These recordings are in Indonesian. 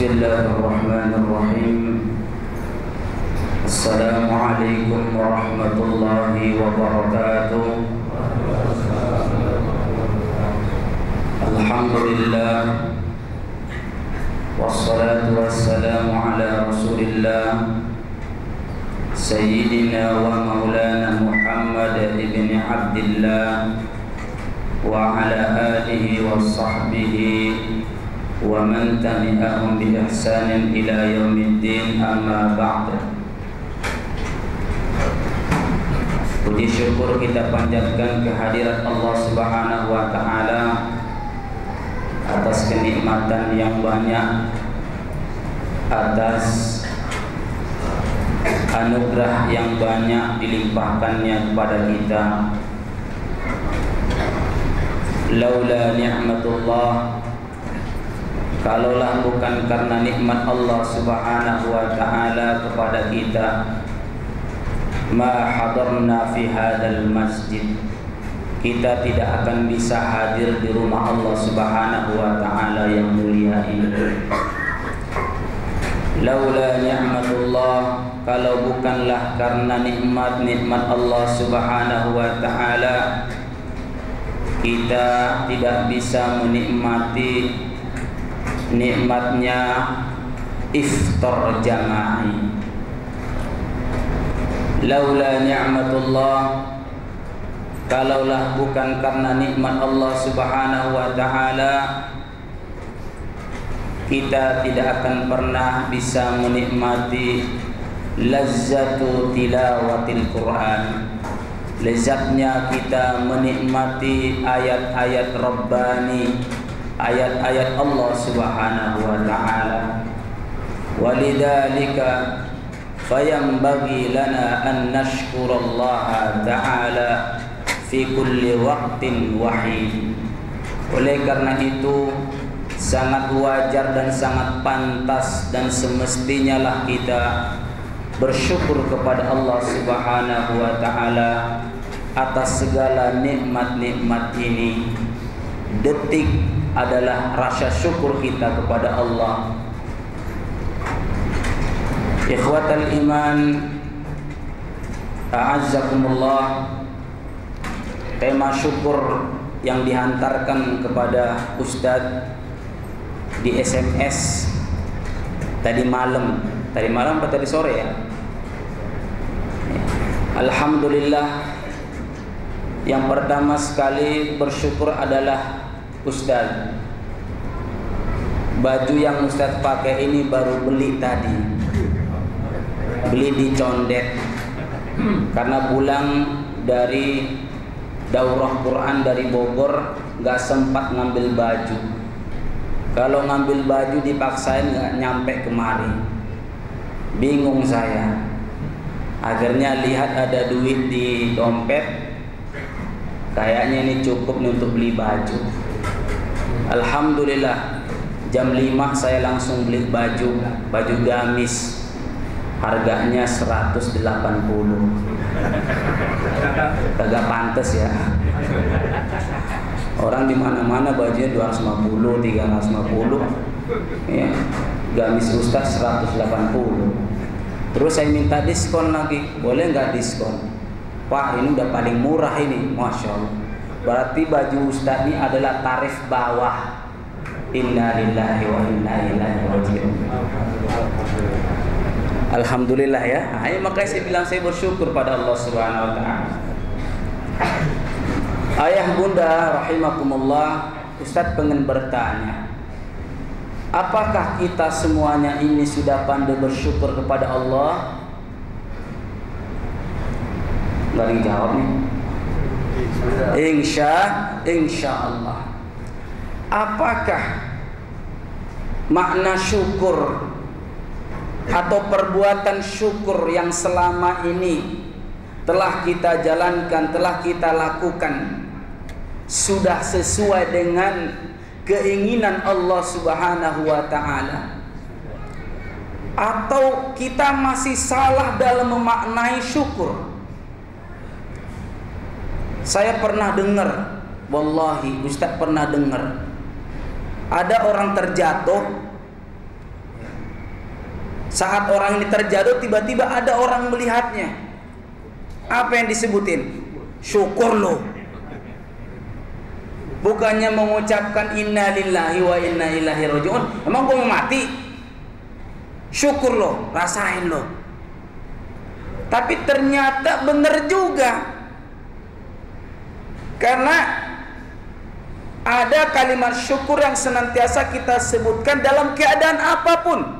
Bismillahirrahmanirrahim. Assalamualaikum warahmatullahi wabarakatuh. Alhamdulillah, wassalatu wassalamu ala rasulillah Sayyidina wa maulana Muhammad ibn Abdillah wa ala alihi wa sahbihi wa man tabi'ahum bi ihsanin ila yaumiddin, amma ba'd. Puji syukur kita panjatkan kehadirat Allah Subhanahu wa taala atas kenikmatan yang banyak, atas anugerah yang banyak dilimpahkannya kepada kita. Laula ni'matullah, kalaulah bukan karena nikmat Allah Subhanahu wa taala kepada kita, ma hadarna fi hadzal masjid, kita tidak akan bisa hadir di rumah Allah Subhanahu wa taala yang mulia ini. Laula ni'matullah, kalau bukanlah karena nikmat Allah Subhanahu wa taala, kita tidak bisa menikmati nikmatnya iftar jama'i. Laula ni'matullah, kalaulah bukan karena nikmat Allah Subhanahu wa taala, kita tidak akan pernah bisa menikmati lazzatu tilawatil Quran, lezatnya kita menikmati ayat-ayat Rabbani, ayat-ayat Allah Subhanahu wa taala. Walidzalika fayambaghi lana an nashkurallaha ta'ala fi kulli waqtin wahid. Oleh karena itu sangat wajar dan sangat pantas dan semestinya lah kita bersyukur kepada Allah Subhanahu wa taala atas segala nikmat-nikmat ini. Detik adalah rasa syukur kita kepada Allah. Ikhwatal iman, a'azzakumullah, tema syukur yang dihantarkan kepada Ustadz di SMS tadi malam atau tadi sore ya. Alhamdulillah, yang pertama sekali bersyukur adalah Ustadz. Baju yang Ustadz pakai ini baru beli tadi, beli di Condet, karena pulang dari daurah Quran dari Bogor gak sempat ngambil baju. Kalau ngambil baju dipaksain gak nyampe kemari, bingung saya. Akhirnya lihat ada duit di dompet, kayaknya ini cukup nih untuk beli baju. Alhamdulillah, jam 5 saya langsung beli baju gamis, harganya 180. Kagak pantas ya. Orang di mana-mana bajunya 250, 350. Ya, gamis Ustaz 180. Terus saya minta diskon lagi, boleh nggak diskon? Pak, ini udah paling murah ini, Masya Allah. Berarti baju Ustaz ini adalah tarif bawah. Inna lillahi wa inna ilaihi raji'un. Alhamdulillah ya. Makanya saya bilang saya bersyukur pada Allah Subhanahu wa taala. Ayah bunda rahimakumullah, Ustaz pengen bertanya, apakah kita semuanya ini sudah pandai bersyukur kepada Allah? Gak ada yang jawab nih. Insya Allah. Apakah makna syukur atau perbuatan syukur yang selama ini telah kita jalankan, telah kita lakukan, sudah sesuai dengan keinginan Allah Subhanahu wa taala, atau kita masih salah dalam memaknai syukur? Saya pernah dengar, wallahi Ustaz pernah dengar, ada orang terjatuh Saat orang ini terjatuh, tiba-tiba ada orang melihatnya. Apa yang disebutin? Syukur lo. Bukannya mengucapkan inna lillahi wa inna ilaihi raji'un. Emang gue mau mati? Syukur lo, rasain lo. Tapi ternyata benar juga. Karena ada kalimat syukur yang senantiasa kita sebutkan dalam keadaan apapun.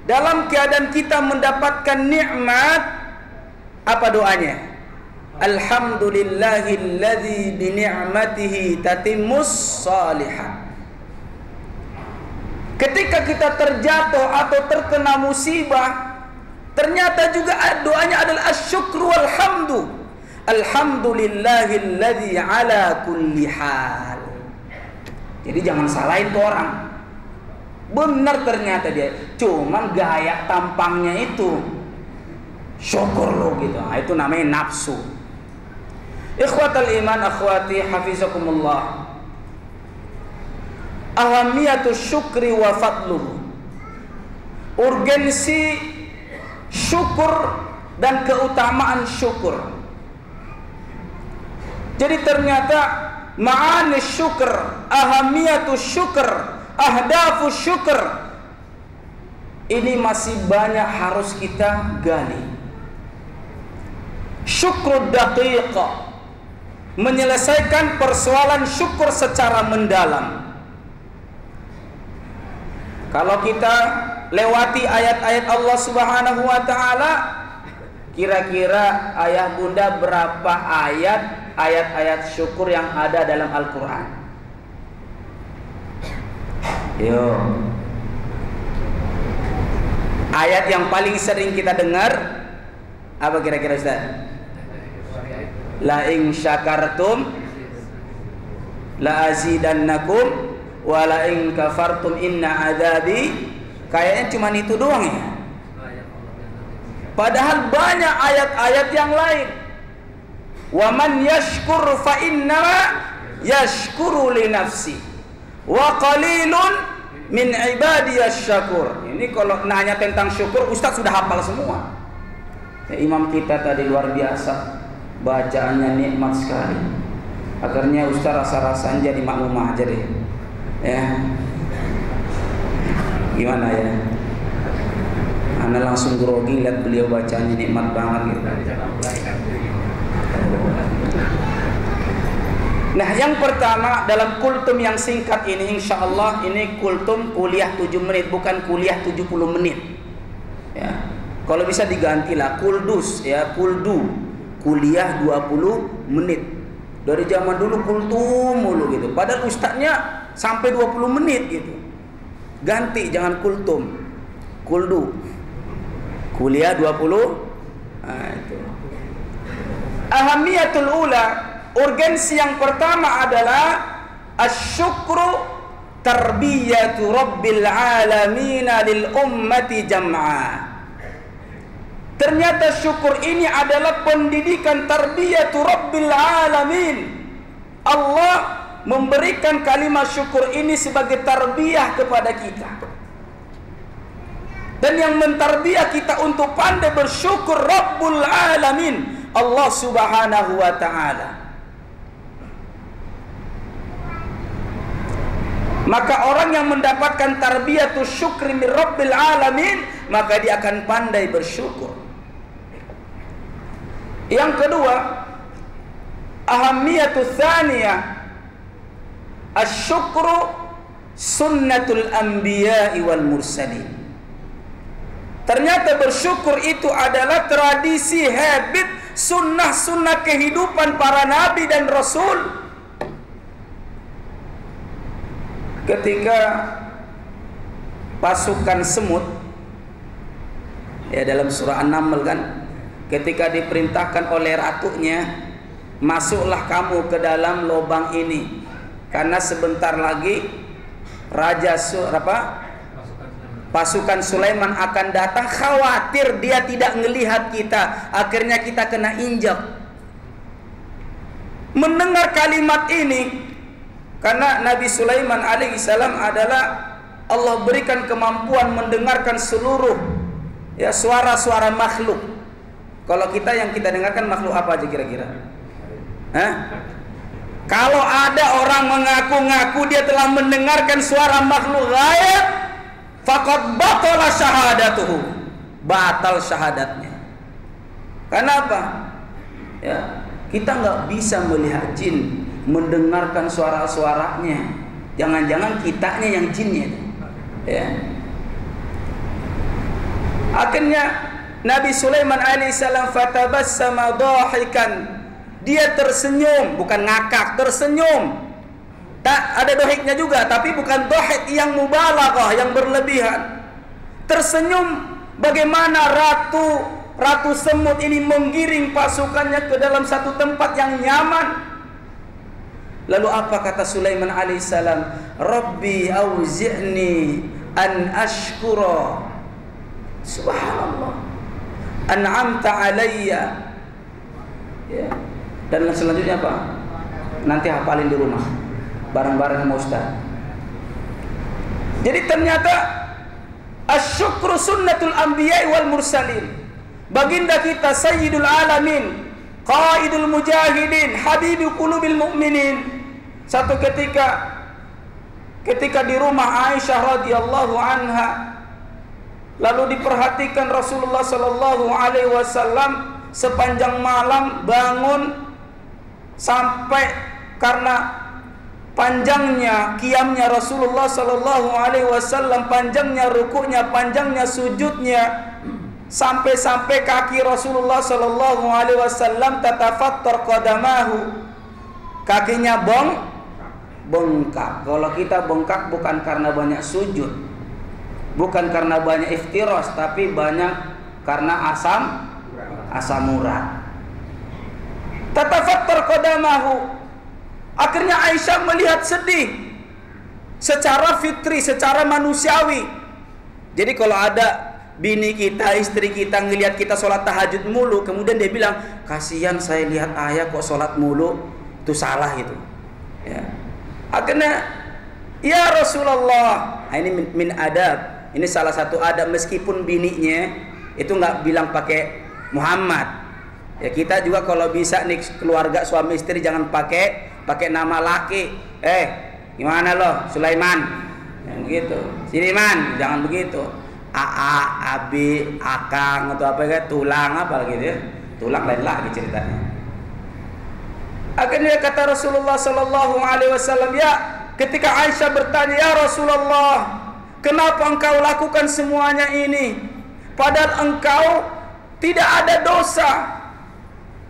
Dalam keadaan kita mendapatkan nikmat, apa doanya? Alhamdulillahilladzi bi ni'matihi tatimmus shalihat. Ketika kita terjatuh atau terkena musibah, ternyata juga doanya adalah asyukru walhamdu. Alhamdulillahilladzi ala kulli hal. Jadi jangan salahin tuh orang. Benar ternyata dia, cuman gaya tampangnya itu syukur lo gitu. Nah, itu namanya nafsu. Ikhwatal iman, akhwati hafizakumullah. Ahamiyatus syukri wa fadluhu. Urgensi syukur dan keutamaan syukur. Jadi ternyata ma'ani syukur, ahamiyatus syukur, ahdafus syukur, ini masih banyak harus kita gali. Syukur daqiqah, menyelesaikan persoalan syukur secara mendalam. Kalau kita lewati ayat-ayat Allah Subhanahu wa taala, kira-kira ayah bunda berapa ayat-ayat syukur yang ada dalam Al-Qur'an? Yo. Ayat yang paling sering kita dengar apa kira-kira Ustaz? La in syakartum la azidannakum wa la in kafartum inna adzabi. Kayaknya cuma itu doang ya. Padahal banyak ayat-ayat yang lain. Wa man yashkur fa innama yashkuru li nafsi wa qalilun min ibadiyasy syakur. Ini kalau nanya tentang syukur, Ustaz sudah hafal semua. Ya, imam kita tadi luar biasa, bacaannya nikmat sekali. Akhirnya Ustaz rasa-rasanya jadi makmumah aja deh. Ya. Gimana ya? Ana langsung grogi lihat beliau bacanya nikmat banget gitu. Nah, yang pertama dalam kultum yang singkat ini, insya Allah ini kultum kuliah 7 menit, bukan kuliah 70 menit. Ya. Kalau bisa digantilah kuldus, ya, kuldu, kuliah 20 menit. Dari zaman dulu kultum mulu gitu. Padahal ustadznya sampai 20 menit gitu. Ganti, jangan kultum, kuldu, kuliah 20. Nah, itu. Ahamiyatul ula, urgensi yang pertama adalah asyukru tarbiyatu rabbil alamin lil ummati jam'a. Ternyata syukur ini adalah pendidikan tarbiyatu rabbil alamin. Allah memberikan kalimat syukur ini sebagai tarbiyah kepada kita. Dan yang mentarbiyah kita untuk pandai bersyukur Rabbul Alamin, Allah Subhanahu wa ta'ala. Maka orang yang mendapatkan tarbiyatus syukri min Rabbil Alamin, maka dia akan pandai bersyukur. Yang kedua, ahamiyatus tsaniyah, asyukru sunnatul anbiya'i wal mursalin. Ternyata bersyukur itu adalah tradisi, habit, sunnah-sunnah kehidupan para nabi dan rasul. Ketika pasukan semut, ya dalam surah An-Naml kan, ketika diperintahkan oleh ratunya, masuklah kamu ke dalam lubang ini, karena sebentar lagi pasukan Sulaiman akan datang. Khawatir dia tidak melihat kita, akhirnya kita kena injak. Mendengar kalimat ini, karena Nabi Sulaiman alaihissalam adalah Allah berikan kemampuan mendengarkan seluruh ya suara-suara makhluk. Kalau kita yang kita dengarkan makhluk apa aja kira-kira? Kalau ada orang mengaku-ngaku dia telah mendengarkan suara makhluk ghaib, faqad batala syahadatuhu. Batal syahadatnya. Kenapa? Ya, kita nggak bisa melihat jin, mendengarkan suara-suaranya. Jangan-jangan kitanya yang jinnya. Ya. Akhirnya Nabi Sulaiman alaihissalam fatabassama dhahikan. Dia tersenyum, bukan ngakak, tersenyum. Tak ada dohiknya juga, tapi bukan dohik yang mubalaghah, yang berlebihan. Tersenyum bagaimana ratu semut ini menggiring pasukannya ke dalam satu tempat yang nyaman. Lalu apa kata Sulaiman alaihissalam? Rabbi auzi'ni an ashkura. Subhanallah. An'amta alayya. Ya. Dan selanjutnya apa? Nanti hafalin di rumah bareng-bareng sama Ustaz. Jadi ternyata asyukru sunnatul anbiya'i wal mursalin. Baginda kita sayyidul alamin, qaidul mujahidin, habibul qulubil mu'minin. Satu ketika di rumah Aisyah radhiyallahu anha, lalu diperhatikan Rasulullah sallallahu alaihi wasallam sepanjang malam bangun sampai karena panjangnya qiyamnya Rasulullah sallallahu alaihi wasallam, panjangnya rukuknya, panjangnya sujudnya, sampai kaki Rasulullah sallallahu alaihi wasallam tatafattar qadamahu, kakinya bengkak. Kalau kita bengkak bukan karena banyak sujud, bukan karena banyak iftiras, tapi banyak karena asam urat. Tatafattar qadamahu. Akhirnya Aisyah melihat sedih secara fitri, secara manusiawi. Jadi kalau ada bini kita, istri kita ngelihat kita sholat tahajud mulu, kemudian dia bilang, kasihan saya lihat ayah kok sholat mulu, itu salah itu. Ya. Akhirnya, ya Rasulullah, nah, ini min adab. Ini salah satu adab, meskipun bininya itu nggak bilang pakai Muhammad. Ya kita juga kalau bisa nih keluarga suami istri jangan pakai nama laki. Gimana lo Sulaiman? Yang gitu. Sini Man, jangan begitu. AA, Abi, Akang atau apa kayak tulang apa gitu ya. Tulang lain lagi ceritanya. Akhirnya kata Rasulullah sallallahu alaihi wasallam, ya, ketika Aisyah bertanya, ya Rasulullah, kenapa engkau lakukan semuanya ini? Padahal engkau tidak ada dosa.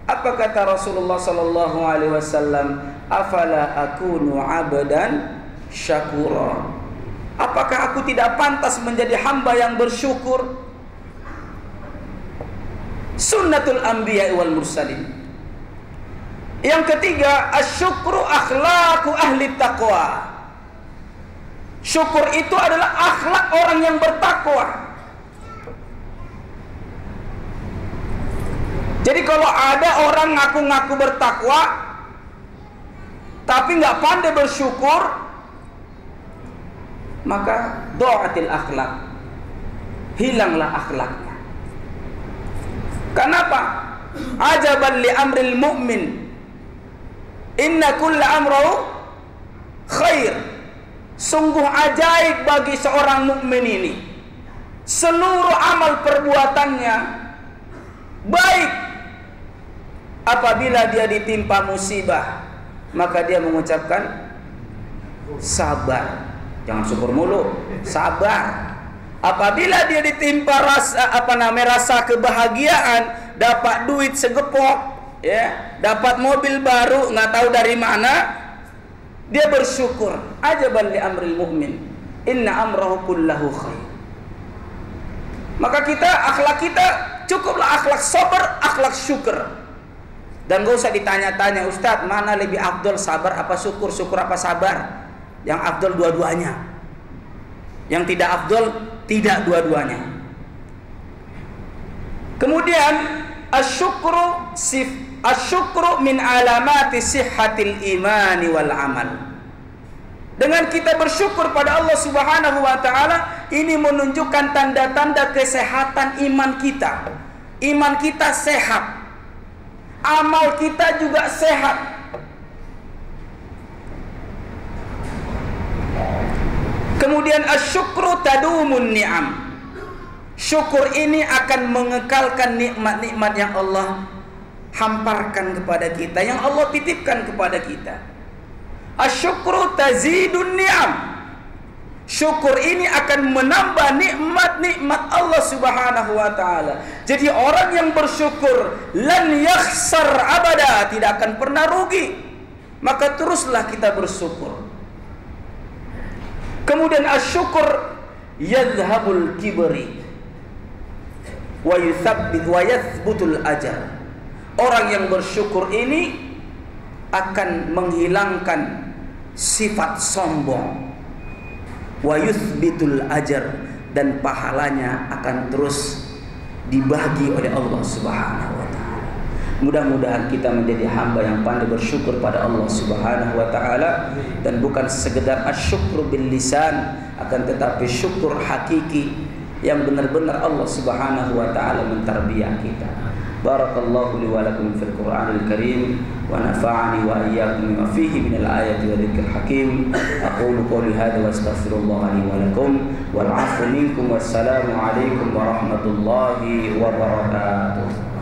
Apa kata Rasulullah sallallahu alaihi wasallam? Afala akunu 'abdan syakura. Apakah aku tidak pantas menjadi hamba yang bersyukur? Sunnatul anbiya wal mursalin. Yang ketiga, asyukru akhlaqu ahli taqwa. Syukur itu adalah akhlak orang yang bertakwa. Jadi kalau ada orang ngaku-ngaku bertakwa tapi nggak pandai bersyukur, maka do'atil akhlak, hilanglah akhlaknya. Kenapa? Ajaban li amril mu'min, inna kulla amrahu khair. Sungguh ajaib bagi seorang mukmin ini, seluruh amal perbuatannya baik. Apabila dia ditimpa musibah, maka dia mengucapkan sabar. Jangan syukur mulu, sabar. Apabila dia ditimpa rasa kebahagiaan, dapat duit segepok, ya, dapat mobil baru, nggak tahu dari mana, dia bersyukur. Ajaban li amril mu'min, inna amrahu kullahu khair. Maka akhlak kita cukuplah akhlak sabar, akhlak syukur. Dan gak usah ditanya-tanya, Ustadz, mana lebih afdol, sabar apa syukur, syukur apa sabar? Yang afdol dua-duanya. Yang tidak afdol, tidak dua-duanya. Kemudian asyukru min alamati sihhatil imani wal amal. Dengan kita bersyukur pada Allah Subhanahu wa taala, ini menunjukkan tanda-tanda kesehatan iman kita. Iman kita sehat. Amal kita juga sehat. Kemudian asyukru tadumun ni'am. Syukur ini akan mengekalkan nikmat-nikmat yang Allah hamparkan kepada kita, yang Allah titipkan kepada kita. Asyukru tazidun ni'am. Syukur ini akan menambah nikmat-nikmat Allah Subhanahu wa taala. Jadi orang yang bersyukur lan yakhsar abada, tidak akan pernah rugi. Maka teruslah kita bersyukur. Kemudian asyukur yadhhabul kibri wa yuthabbit wa yathbutul ajal. Orang yang bersyukur ini akan menghilangkan sifat sombong, wa yuthbitul ajr, dan pahalanya akan terus dibagi oleh Allah Subhanahu wa taala. Mudah-mudahan kita menjadi hamba yang pandai bersyukur pada Allah Subhanahu wa taala, dan bukan sekedar asyukru bil lisan, akan tetapi syukur hakiki yang benar-benar Allah Subhanahu wa taala mentarbiyah kita. Barakallahu li wa lakum fil Qur'anil Karim wa nafa'ani wa iyyakum bima fihi minal ayati wa dzikril hakim. Aqulu qouli hadza wa astaghfirullah li wa lakum wal 'afwu minkum wassalamu alaikum warahmatullahi wabarakatuh.